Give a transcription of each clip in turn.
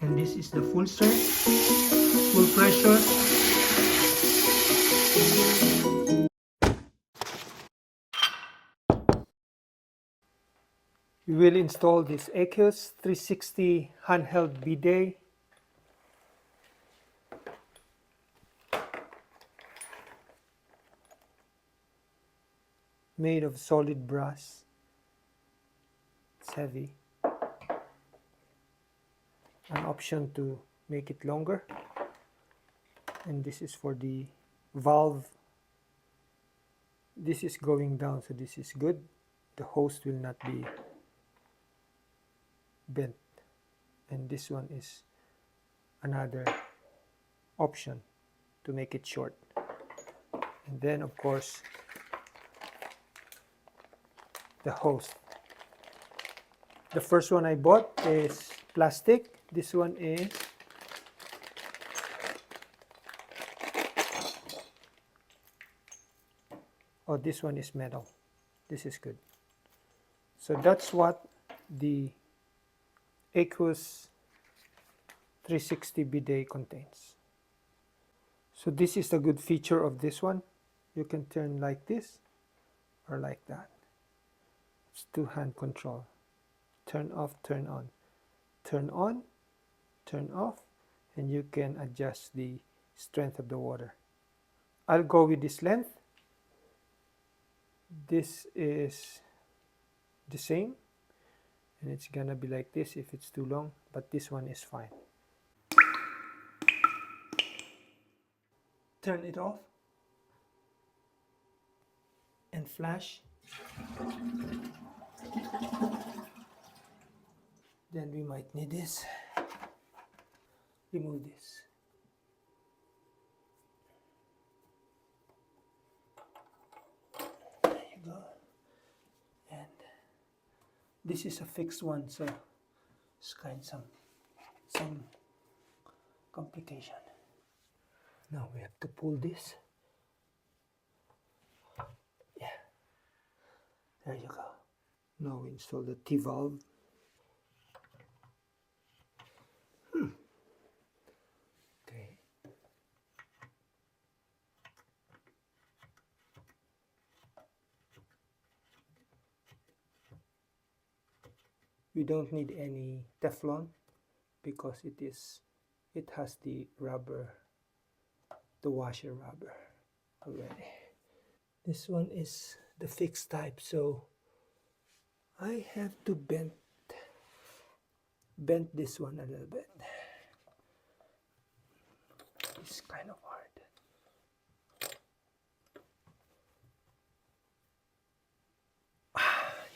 and this is the full strength, full pressure. We will install this Aqueous 360 handheld bidet. Made of solid brass. It's heavy. An option to make it longer. And this is for the valve. This is going down, so this is good. The hose will not be bent. And this one is another option to make it short. And then of course the hose. The first one I bought is plastic. This one is this one is metal. This is good. So that's what the Aqueous 360 bidet contains. So this is the good feature of this one. You can turn like this or like that. It's two-hand control. Turn off, turn on. Turn on, turn off, and you can adjust the strength of the water. I'll go with this length. This is the same, and it's gonna be like this if it's too long, but this one is fine. Turn it off and flash. Then we might need this. Remove this. There you go. And this is a fixed one, so it's kind of some complication. Now we have to pull this. Yeah. There you go. Now we install the T-valve. Okay. We don't need any Teflon because it has the rubber, the washer rubber already. This one is the fixed type, so I have to bend this one a little bit. It's kind of hard.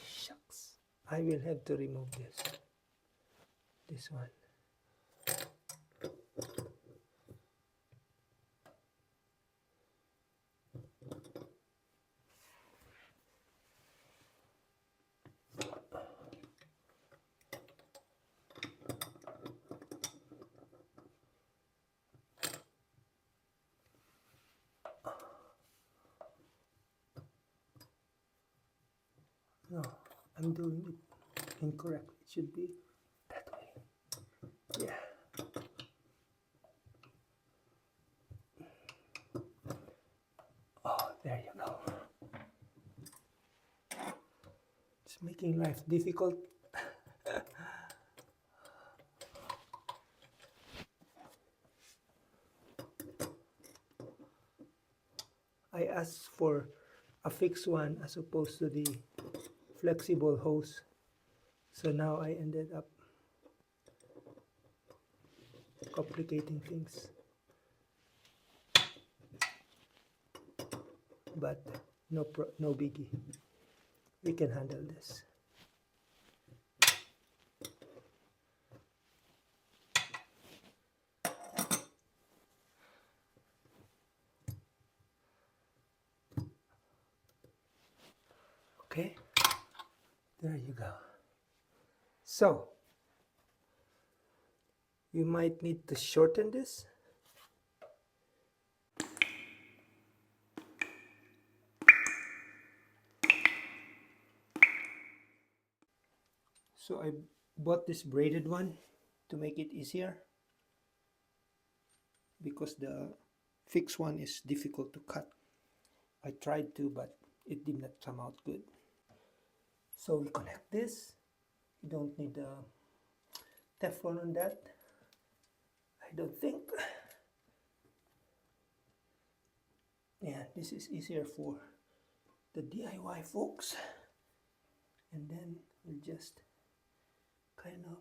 Shucks. I will have to remove this one. No, I'm doing it incorrect. It should be that way. Yeah. Oh, there you go. It's making life difficult. I asked for a fixed one as opposed to the flexible hose, so now I ended up complicating things, but no biggie. We can handle this. Okay, there you go. So you might need to shorten this. So I bought this braided one to make it easier, because the fixed one is difficult to cut. I tried to, but it did not come out good. So we connect this. You don't need a Teflon on that, I don't think. Yeah, this is easier for the DIY folks. And then we'll just kind of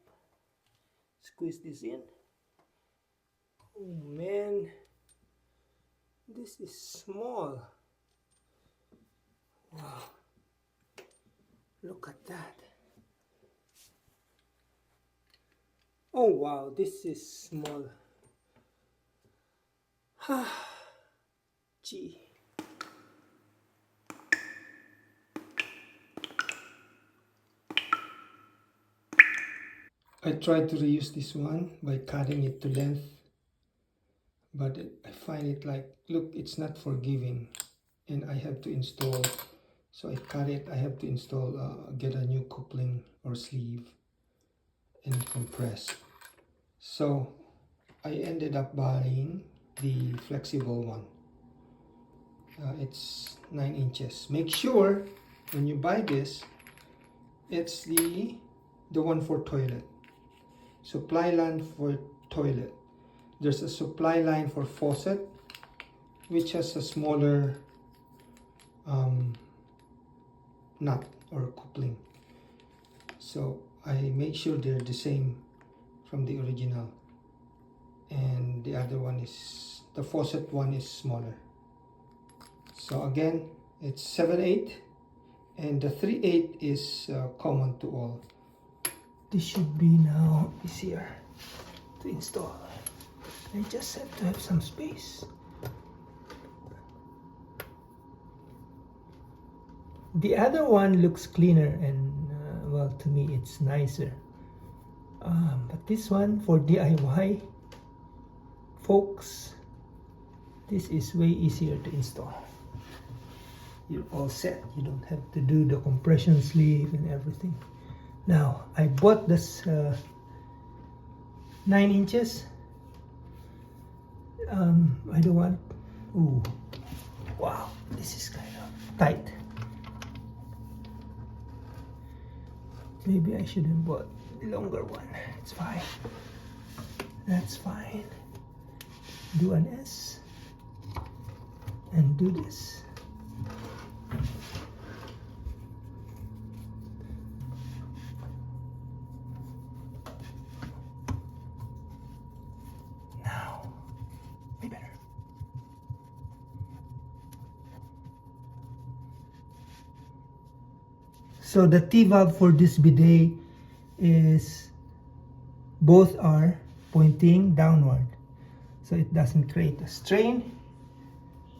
squeeze this in. Oh man, this is small. Wow, look at that. Oh wow, this is small. Gee. I tried to reuse this one by cutting it to length, but I find it like, look, it's not forgiving, and I have to install. So I cut it. I have to install, get a new coupling or sleeve and compress. So I ended up buying the flexible one. It's 9 inches. Make sure when you buy this, it's the one for toilet. Supply line for toilet. There's a supply line for faucet, which has a smaller nut or coupling. So I make sure they're the same from the original. And the other one is, the faucet one is smaller. So again, it's 7/8, and the 3/8 is common to all. This should be now easier to install. I just have to have some space. The other one looks cleaner and well, to me it's nicer. But this one for DIY folks, this is way easier to install. You're all set. You don't have to do the compression sleeve and everything. Now I bought this 9 inches. I don't want. Ooh, wow, this is kind of tight. Maybe I should have bought the longer one. It's fine. That's fine. Do an S and do this. Now, be better. So the T-valve for this bidet is, both are pointing downward, so it doesn't create a strain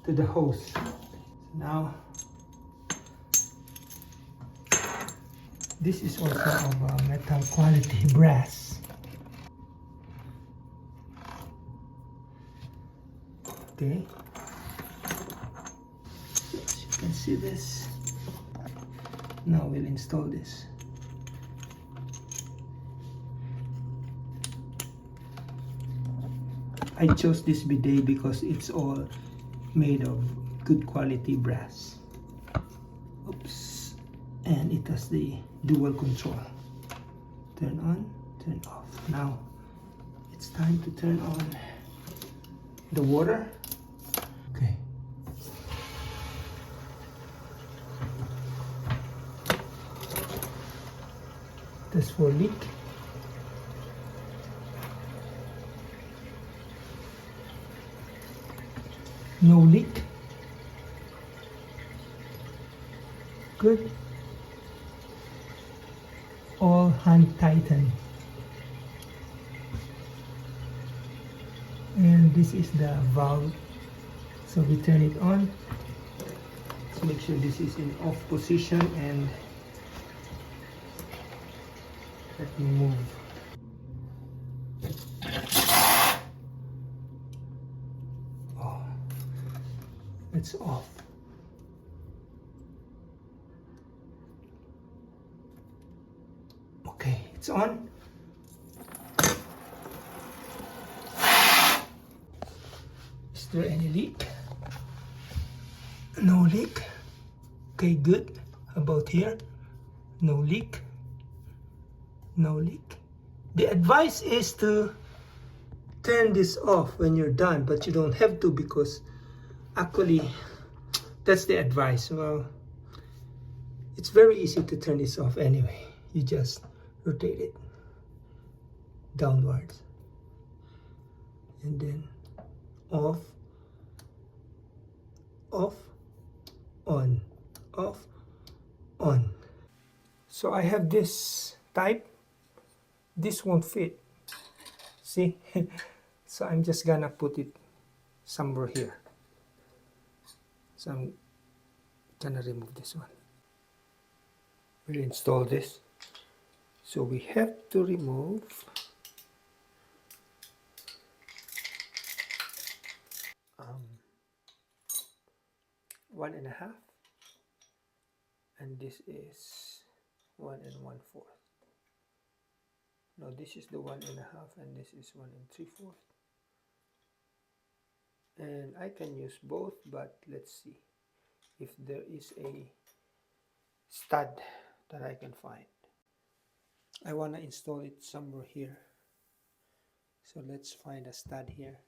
to the hose. Now, this is also of metal quality brass. Okay, as you can see this. Now we'll install this. I chose this bidet because it's all made of good quality brass. Oops. And it has the dual control. Turn on, turn off. Now it's time to turn on the water. Okay. Test for leak. No leak. Good. All hand tighten. And this is the valve. So we turn it on. Let's make sure this is in off position, and let me move. Oh, it's off. Okay, it's on. there any leak? No leak. Okay, good. How about here? No leak. No leak. The advice is to turn this off when you're done, but you don't have to, because actually that's the advice. Well, it's very easy to turn this off anyway. You just rotate it downwards and then off, off, on, off, on. So I have this type. This won't fit, see? So I'm just gonna put it somewhere here. So I'm gonna remove this one. We'll install this. So we have to remove 1.5, and this is 1 1/4. No, this is the 1.5, and this is 1 3/4. And I can use both, but let's see if there is a stud that I can find. I want to install it somewhere here, so let's find a stud here.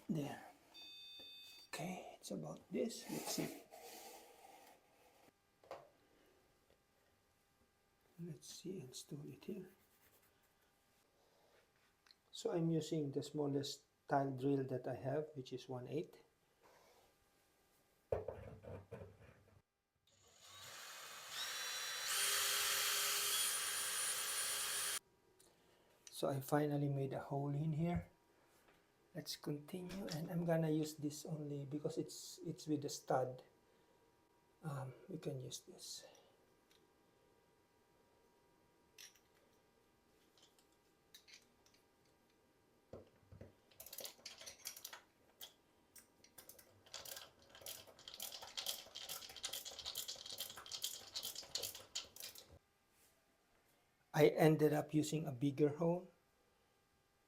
There. Okay, it's about this. Let's see. Let's see, install it here. So I'm using the smallest tile drill that I have, which is 1/8. So I finally made a hole in here. Let's continue, and I'm gonna use this only because it's with the stud. We can use this. I ended up using a bigger hole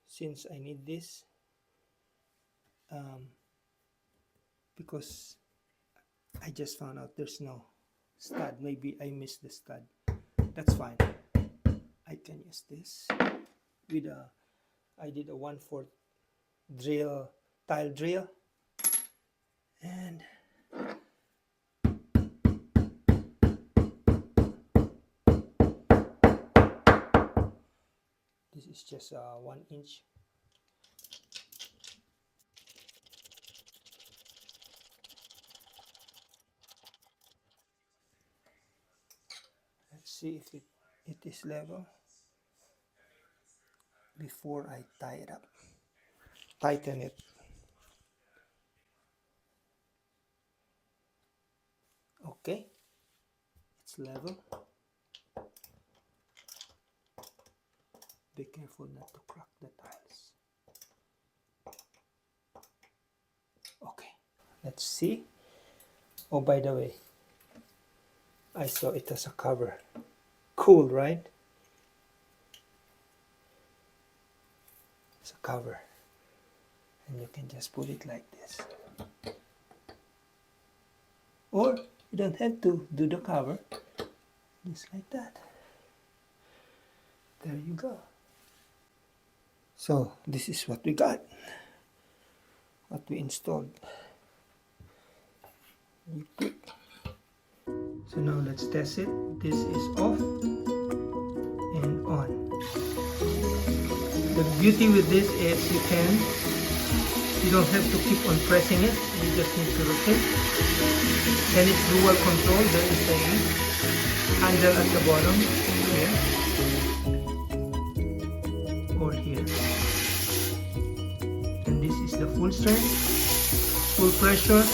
since I need this. Because I just found out there's no stud. Maybe I missed the stud. That's fine. I can use this with I did a 1/4 drill, tile drill, and this is just 1 inch. See if it is level before I tie it up. Tighten it. Okay, it's level. Be careful not to crack the tiles. Okay, let's see. Oh, by the way, I saw it as a cover. Cool, right? It's a cover, and you can just put it like this, or you don't have to do the cover, just like that. There you go. So this is what we got, what we installed. You put. So now let's test it. This is off and on. The beauty with this is you don't have to keep on pressing it. You just need to rotate. And it's dual control. There is a handle at the bottom here or here. And this is the full strength, full pressure.